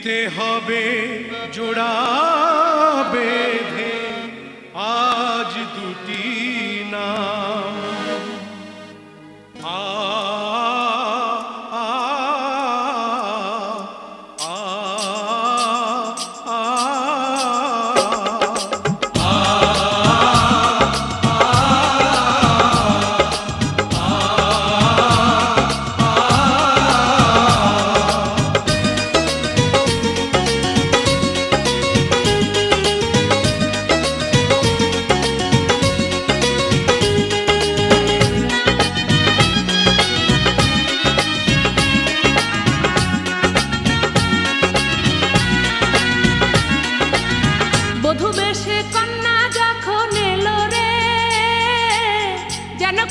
দিতে হবে জোড়া বেঁধে আজ দুটি নাম আ আ আ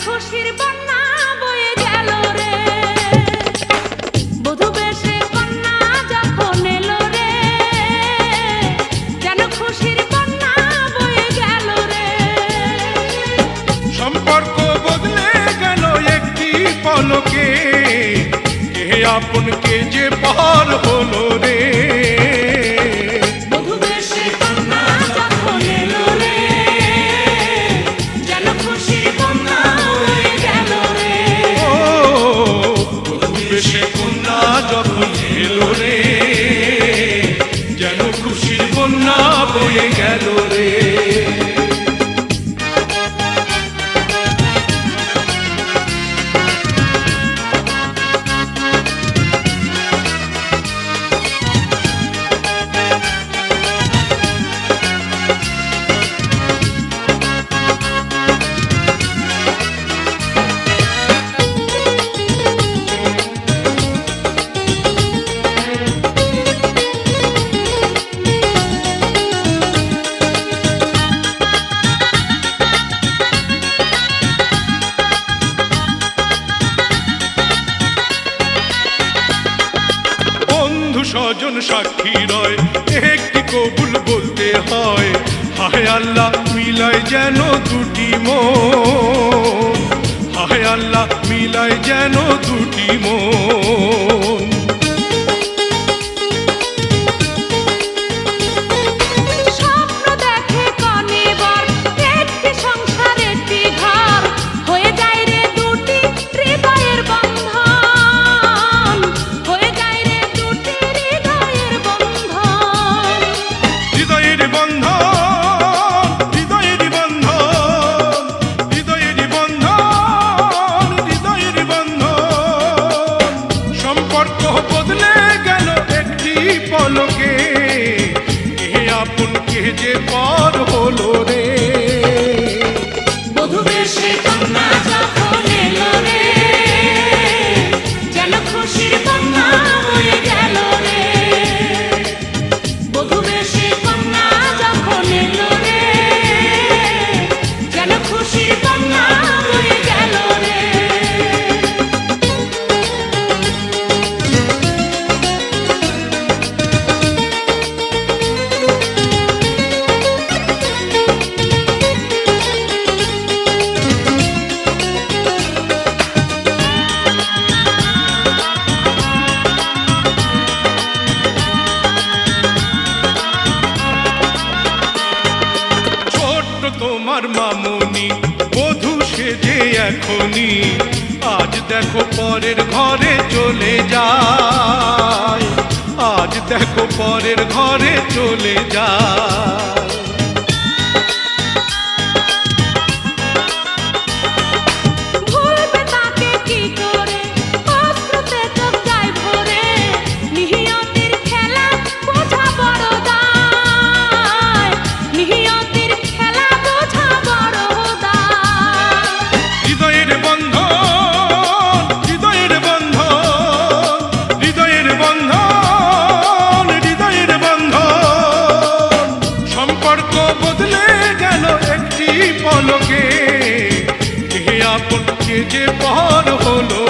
খুশির বন্যা বয়ে গেল রে বধূ বেশে কন্যা যখন এলো রে যেন খুশির বন্যা বয়ে গেল রে সম্পর্ক বদলে গেল একটি পলকে কে আপন কে যে পর হলো রে যখন এলো রে যেন খুশির বন্যা বয়ে গেল রে স্বজন সাক্ষী রয় একটি কবুল বলতে হয় হায় আল্লাহ মিলায় যেন দুটি মন হায় আল্লাহ মিলায় যেন দুটি মন বদলে গেল একটি পলকে কে আপন কে যে পর হলো রে বধূ বেশে কন্যা যখন এলো রে যেন খুশির বন্যা বয়ে গেল রে বধূ বেশে কন্যা যখন এলো রে যেন খুশির বন্যা বয়ে গেল রে তোমার মামুনি বধূ সেজে এখনি আজ দেখো পরের ঘরে চলে যায় আজ দেখো পরের ঘরে চলে যায় বদলে গেল একটি পলকে কে আপন কে যে পর হলো